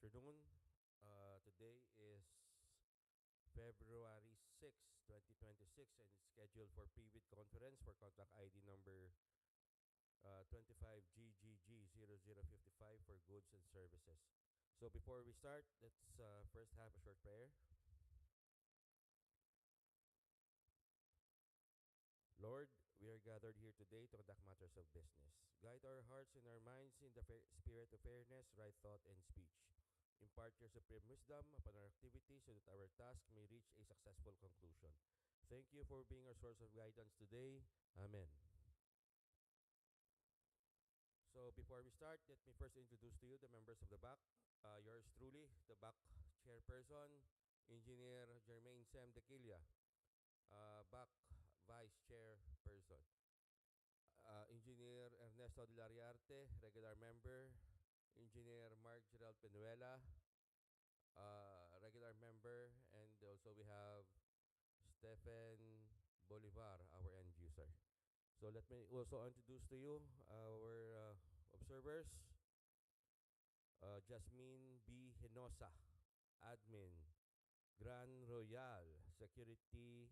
afternoon. Today is February 6, 2026, and it's scheduled for pre-bid conference for contract ID number 25GGG0055 for goods and services. So before we start, let's first have a short prayer. Lord, we are gathered here today to conduct matters of business. Guide our hearts and our minds in the spirit of fairness, right thought, and speech. Impart your supreme wisdom upon our activities so that our task may reach a successful conclusion. Thank you for being our source of guidance today. Amen. So before we start, let me first introduce to you the members of the BAC. Yours truly, the BAC chairperson, Engineer Jermaine Sem Dequilla. BAC Vice Chairperson. Engineer Ernesto de Lariarte, regular member. Engineer Mark Gerald Penuela, regular member. And also we have Stephen Bolivar, our end user. So let me also introduce to you our observers. Jasmine B. Hinosa, admin. Gran Royal Security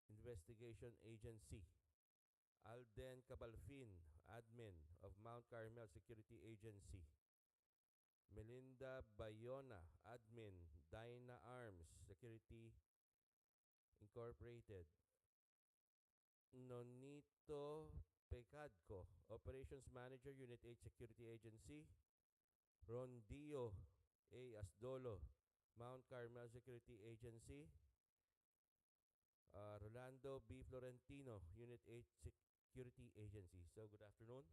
Investigation Agency. Alden Cabalfin, admin of Mount Carmel Security Agency. Melinda Bayona, admin, Dyna Arms Security Incorporated. Nonito Pecadco, Operations Manager, Unit 8 Security Agency. Rondio A. Asdolo, Mount Carmel Security Agency. Rolando B. Florentino, Unit 8 Security Agency. So, good afternoon.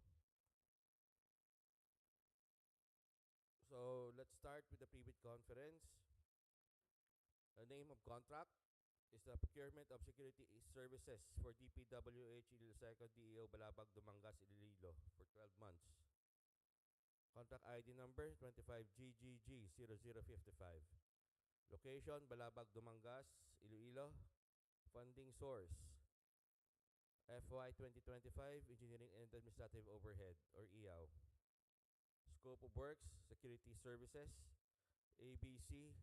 So, let's start with the pre-bid conference. The name of contract is the procurement of security services for DPWH Iloilo DEO Balabag Dumangas Iloilo for 12 months. Contract ID number 25GGG0055. Location Balabag Dumangas Iloilo. Funding source FY 2025 Engineering and Administrative Overhead or EAO. Scope of works security services ABC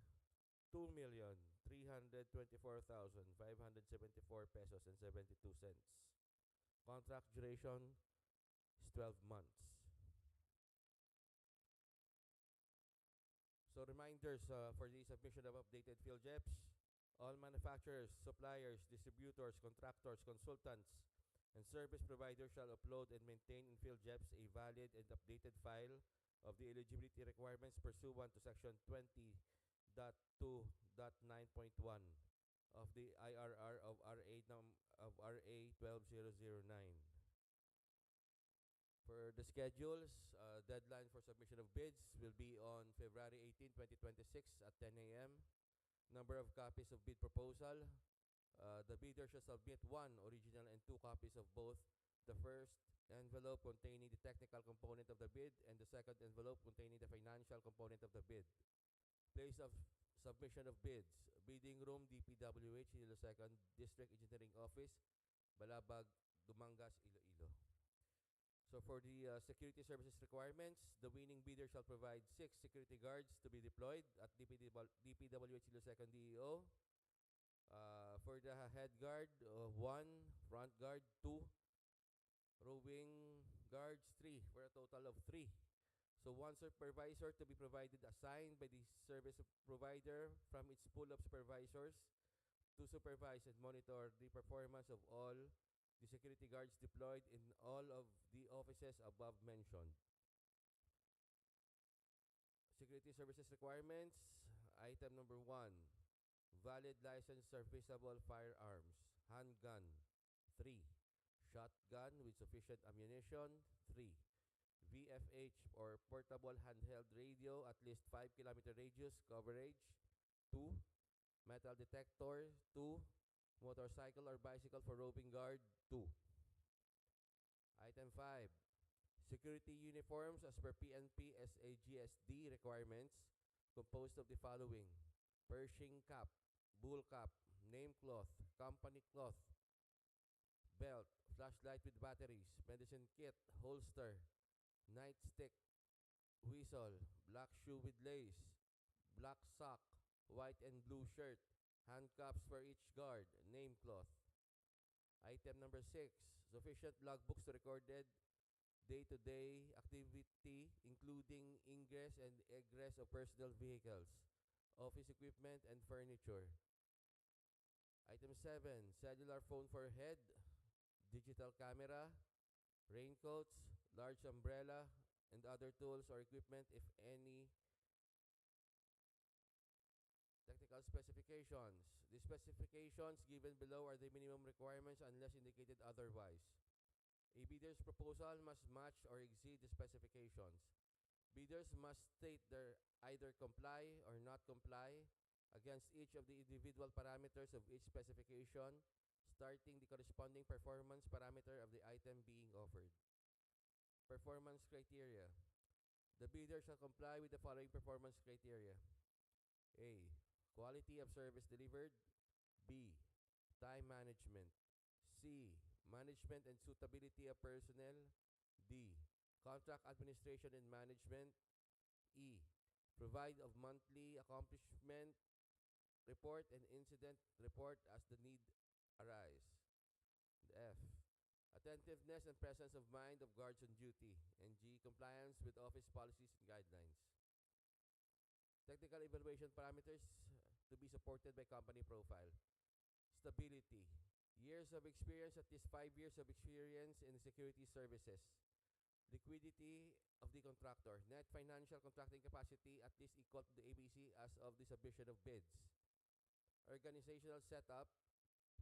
2,324,574 pesos and 72 cents. Contract duration is 12 months. So reminders for the submission of updated field JEPs. All manufacturers, suppliers, distributors, contractors, consultants, and service providers shall upload and maintain in field JEPs a valid and updated file of the eligibility requirements pursuant to Section 20.2.9.1 of the IRR of RA 12009. For the schedules, deadline for submission of bids will be on February 18, 2026 at 10 a.m. Number of copies of bid proposal. The bidder shall submit one original and 2 copies of both the first envelope containing the technical component of the bid and the second envelope containing the financial component of the bid. Place of submission of bids. Bidding room DPWH Iloilo 2nd District Engineering Office, Balabag, Dumangas, Iloilo. So for the security services requirements, the winning bidder shall provide 6 security guards to be deployed at DPWH Iloilo 2nd DEO. For the head guard, 1 front guard, 2 rowing guards, 3 for a total of 3. So 1 supervisor to be provided assigned by the service provider from its pool of supervisors to supervise and monitor the performance of all the security guards deployed in all of the offices above mentioned. Security services requirements. Item number 1. Valid license serviceable firearms. Handgun. 3. Shotgun with sufficient ammunition. 3. VFH or portable handheld radio at least 5 km radius coverage. 2. Metal detector. 2. Motorcycle or bicycle for roving guard, 2. Item 5. Security uniforms as per PNP SAGSD requirements composed of the following: Pershing cap, bull cap, name cloth, company cloth, belt, flashlight with batteries, medicine kit, holster, nightstick, whistle, black shoe with lace, black sock, white and blue shirt, handcuffs for each guard, name cloth. Item number 6, sufficient logbooks to recorded day-to-day activity including ingress and egress of personal vehicles, office equipment, and furniture. Item 7, cellular phone for head, digital camera, raincoats, large umbrella, and other tools or equipment if any. Technical specifications. The specifications given below are the minimum requirements unless indicated otherwise. A bidder's proposal must match or exceed the specifications. Bidders must state their either comply or not comply against each of the individual parameters of each specification, starting the corresponding performance parameter of the item being offered. Performance criteria. The bidder shall comply with the following performance criteria. A. Quality of service delivered. B. Time management. C. Management and suitability of personnel. D. Contract administration and management. E. Provide of monthly accomplishment report and incident report as the need arise. F. Attentiveness and presence of mind of guards on duty. And G. Compliance with office policies and guidelines. Technical evaluation parameters to be supported by company profile. Stability. Years of experience, at least 5 years of experience in security services. Liquidity of the contractor. Net financial contracting capacity at least equal to the ABC as of the submission of bids. Organizational setup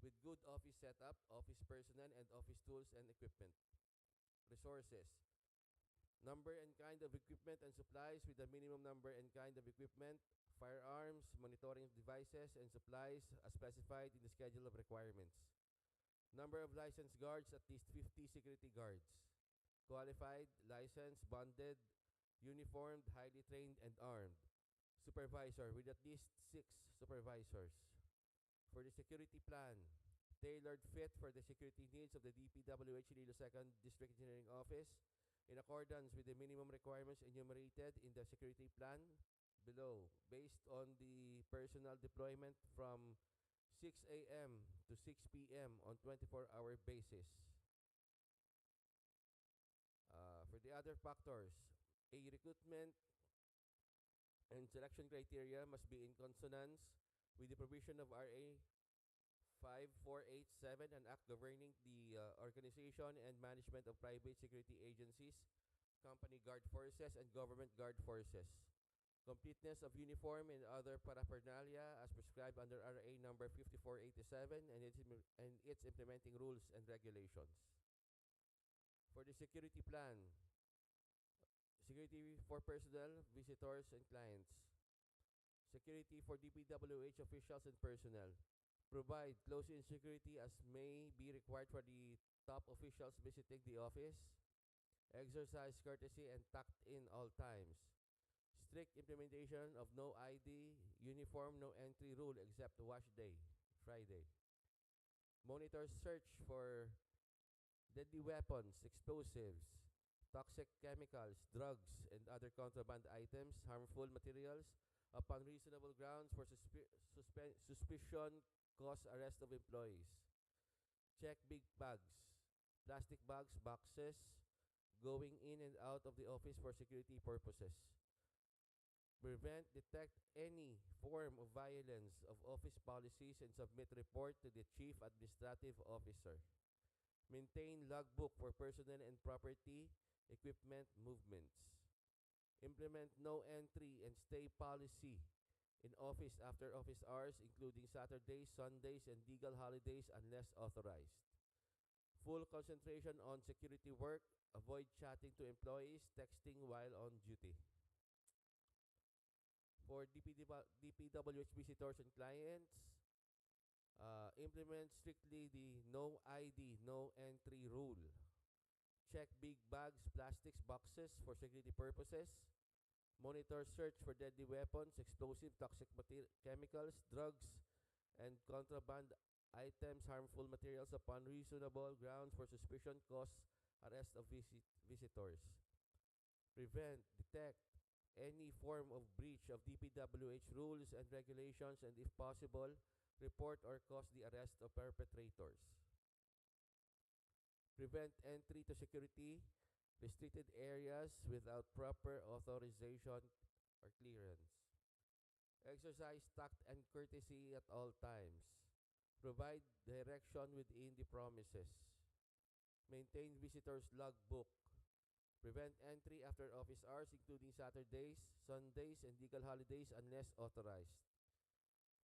with good office setup, office personnel, and office tools and equipment. Resources. Number and kind of equipment and supplies with the minimum number and kind of equipment, firearms, monitoring devices, and supplies as specified in the schedule of requirements. Number of licensed guards, at least 50 security guards. Qualified, licensed, bonded, uniformed, highly trained, and armed. Supervisor with at least 6 supervisors. For the security plan, tailored fit for the security needs of the DPWH Iloilo 2nd District Engineering Office in accordance with the minimum requirements enumerated in the security plan below, based on the personnel deployment from 6 a.m. to 6 p.m. on 24-hour basis. For the other factors, a recruitment and selection criteria must be in consonance with the provision of RA 5487, an act governing the organization and management of private security agencies, company guard forces, and government guard forces. Completeness of uniform and other paraphernalia as prescribed under RA number 5487 and its implementing rules and regulations. For the security plan, security for personnel, visitors, and clients. Security for DPWH officials and personnel. Provide close-in security as may be required for the top officials visiting the office. Exercise courtesy and tact in all times. Strict implementation of no ID, uniform, no entry rule except wash day, Friday. Monitor search for deadly weapons, explosives, toxic chemicals, drugs, and other contraband items, harmful materials, upon reasonable grounds for suspicion, cause arrest of employees. Check big bags, plastic bags, boxes, going in and out of the office for security purposes. Prevent, detect any form of violence of office policies and submit report to the Chief Administrative Officer. Maintain logbook for personnel and property, equipment movements. Implement no entry and stay policy in office after office hours, including Saturdays, Sundays, and legal holidays unless authorized. Full concentration on security work. Avoid chatting to employees, texting while on duty. For DPWH visitors and clients, implement strictly the no ID, no entry rule. Check big bags, plastics, boxes for security purposes. Monitor search for deadly weapons, explosive, toxic chemicals, drugs, and contraband items, harmful materials upon reasonable grounds for suspicion, cause arrest of visitors. prevent, detect any form of breach of DPWH rules and regulations, and if possible, report or cause the arrest of perpetrators. Prevent entry to security restricted areas without proper authorization or clearance. Exercise tact and courtesy at all times. Provide direction within the promises. Maintain visitors logbook. Prevent entry after office hours, including Saturdays, Sundays, and legal holidays unless authorized.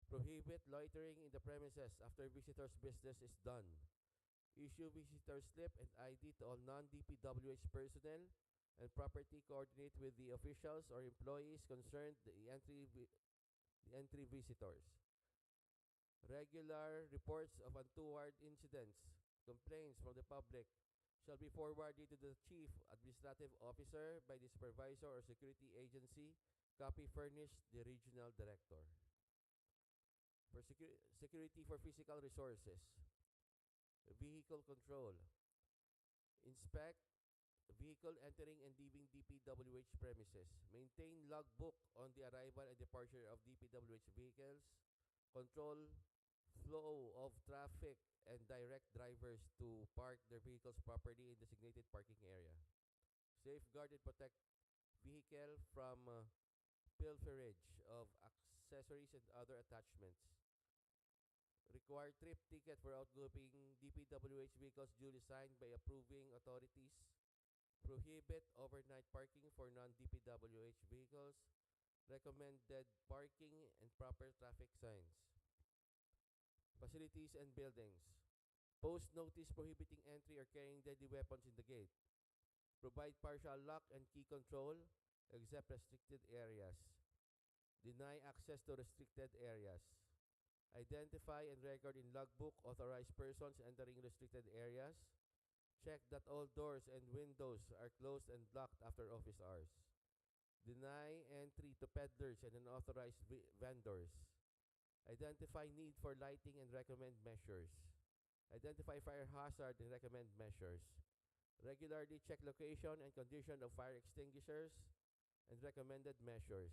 Prohibit loitering in the premises after visitors' business is done. Issue visitor slip and ID to all non-DPWH personnel and property coordinate with the officials or employees concerned the entry visitors. Regular reports of untoward incidents, complaints from the public shall be forwarded to the Chief Administrative Officer by the Supervisor or Security Agency. Copy furnished the Regional Director. For security for physical resources. Vehicle control. Inspect vehicle entering and leaving DPWH premises. Maintain logbook on the arrival and departure of DPWH vehicles. Control flow of traffic and direct drivers to park their vehicles properly in designated parking area. Safeguard and protect vehicle from pilferage of accessories and other attachments. Require trip ticket for outgoing DPWH vehicles duly signed by approving authorities. Prohibit overnight parking for non-DPWH vehicles. Recommended parking and proper traffic signs. Facilities and buildings. Post notice prohibiting entry or carrying deadly weapons in the gate. Provide partial lock and key control except restricted areas. Deny access to restricted areas. Identify and record in logbook authorized persons entering restricted areas. Check that all doors and windows are closed and locked after office hours. Deny entry to peddlers and unauthorized vendors. Identify need for lighting and recommend measures. Identify fire hazard and recommend measures. Regularly check location and condition of fire extinguishers and recommended measures.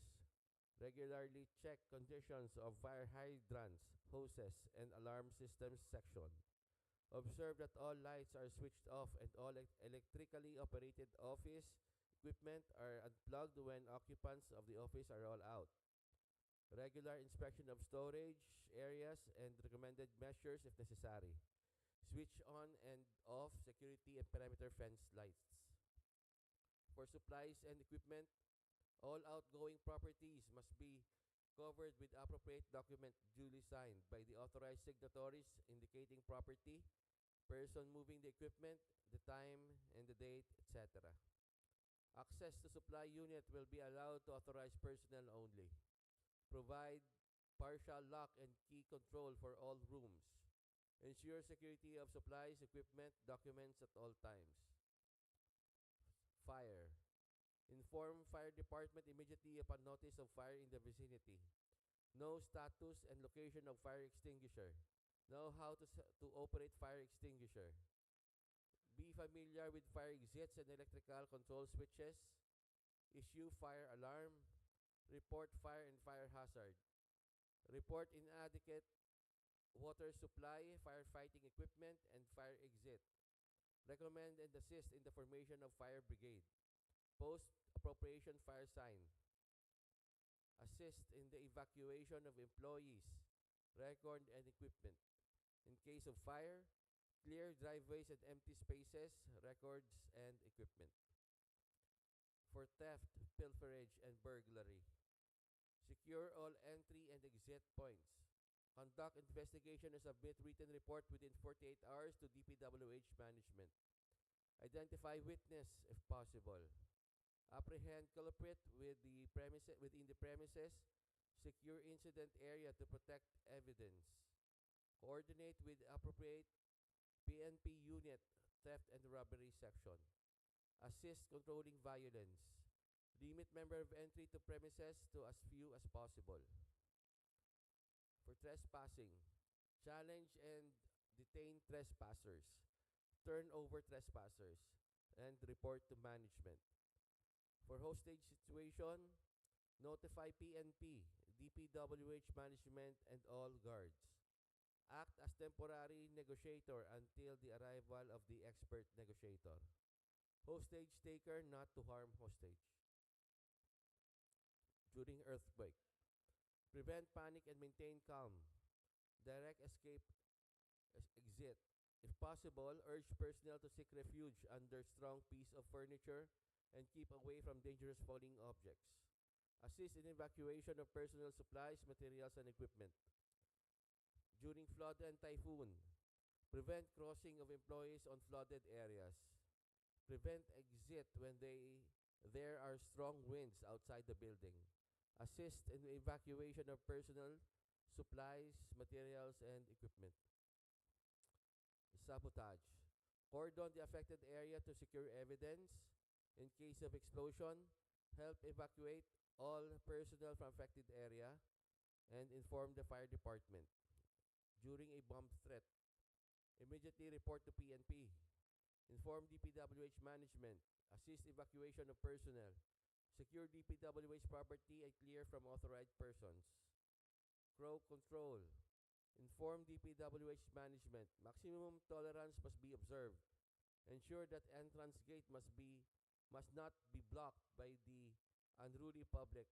Regularly check conditions of fire hydrants, hoses, and alarm systems section. Observe that all lights are switched off and all electrically operated office equipment are unplugged when occupants of the office are all out. Regular inspection of storage areas and recommended measures if necessary. Switch on and off security and perimeter fence lights. For supplies and equipment, all outgoing properties must be covered with appropriate document duly signed by the authorized signatories indicating property, person moving the equipment, the time and the date, etc. Access to supply unit will be allowed to authorized personnel only. Provide partial lock and key control for all rooms. Ensure security of supplies, equipment, documents at all times. Fire. Inform fire department immediately upon notice of fire in the vicinity. Know status and location of fire extinguisher. Know how to operate fire extinguisher. Be familiar with fire exits and electrical control switches. Issue fire alarm. Report fire and fire hazard. Report inadequate water supply, firefighting equipment, and fire exit. Recommend and assist in the formation of fire brigade. Post appropriation fire sign. Assist in the evacuation of employees, record, and equipment. In case of fire, clear driveways and empty spaces, records, and equipment. For theft, pilferage, and burglary. Secure all entry and exit points. Conduct investigation and submit written report within 48 hours to DPWH management. Identify witness if possible. Apprehend culprit within the premises. Secure incident area to protect evidence. Coordinate with appropriate PNP unit, theft and robbery section. Assist controlling violence. Limit member of entry to premises to as few as possible. For trespassing, challenge and detain trespassers. Turn over trespassers and report to management. For hostage situation, notify PNP, DPWH management, and all guards. Act as temporary negotiator until the arrival of the expert negotiator. Hostage taker not to harm hostage. During earthquake, prevent panic and maintain calm. Direct escape exit. If possible, urge personnel to seek refuge under strong piece of furniture and keep away from dangerous falling objects. Assist in evacuation of personal supplies, materials, and equipment. During flood and typhoon, prevent crossing of employees on flooded areas. Prevent exit when there are strong winds outside the building. Assist in evacuation of personal, supplies, materials, and equipment. Sabotage. Cordon the affected area to secure evidence. In case of explosion, help evacuate all personnel from affected area and inform the fire department. During a bomb threat, immediately report to PNP. Inform DPWH management. Assist evacuation of personnel. Secure DPWH property and clear from authorized persons. Crowd control. Inform DPWH management. Maximum tolerance must be observed. Ensure that entrance gate must not be blocked by the unruly public.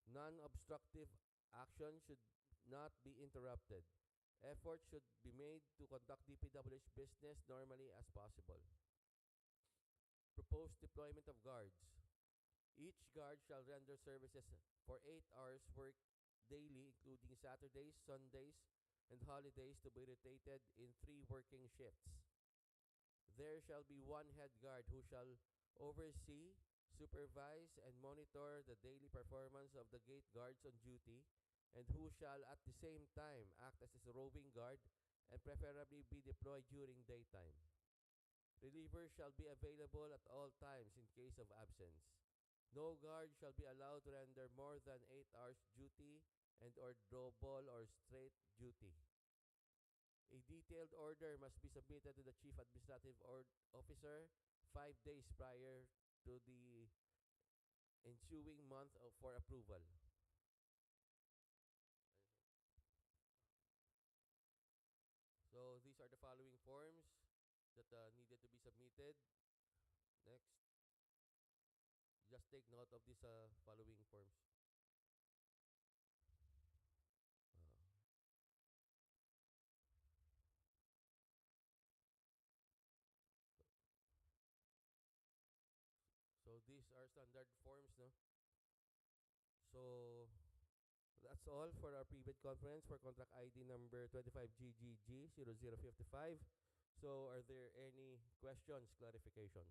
Non-obstructive action should not be interrupted. Effort should be made to conduct DPWH business normally as possible. Proposed deployment of guards. Each guard shall render services for 8 hours work daily, including Saturdays, Sundays, and holidays, to be rotated in 3 working shifts. There shall be 1 head guard who shall oversee, supervise, and monitor the daily performance of the gate guards on duty, and who shall at the same time act as a roving guard and preferably be deployed during daytime. Relievers shall be available at all times in case of absence. No guard shall be allowed to render more than 8 hours duty and or double or straight duty. A detailed order must be submitted to the Chief Administrative Officer 5 days prior to the ensuing month for approval. So these are the following forms that needed to be submitted. Next, just take note of these following forms. So these are standard forms, no? So that's all for our pre-bid conference for contract ID number 25GGG0055. So are there any questions, clarifications?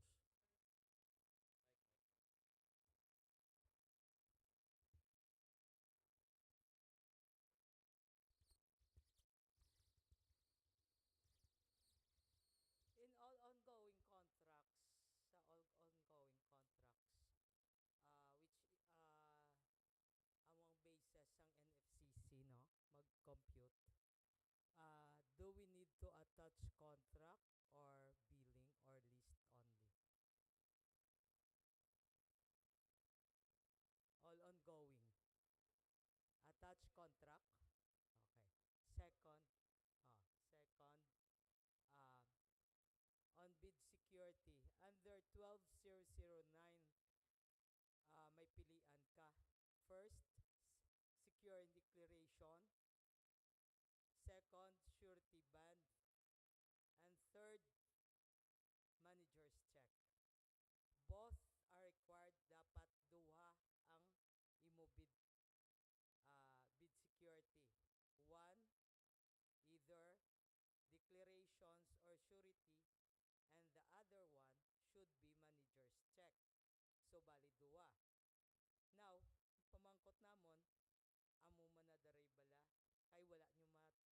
In all ongoing contracts, sa all ongoing contracts, which among bases ang NFCC, no, mag-compute, do we need to attach contract or billing or list only? All ongoing. Attach contract. Okay. Second, second, uh, on bid security. Under 12009, may pilian ka. First, secure declaration. Second, surety band. And third, manager's check. Both are required. Dapat duha ang imo bid security. One, either declarations or surety, and the other one should be manager's check. So, bali duwa. Now, pamangkot namon, amo man na daray bala, kay wala nyo ma-touch sa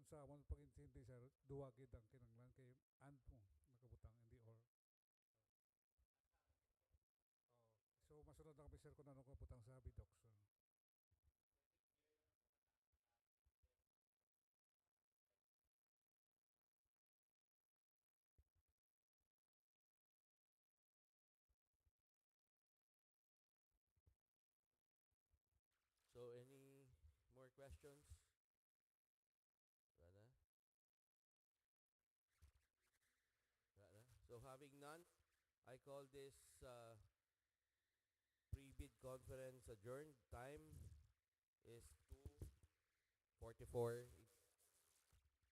unsa amon pag-intindi sir duwa gid ang kinanglan kay and mo nakabutang hindi or so masunod na kami sir kung ano kabutang sa bidox so. So, any more questions? Wala na? Wala na? So, having none, I call this pre-bid conference adjourned. Time is 2:44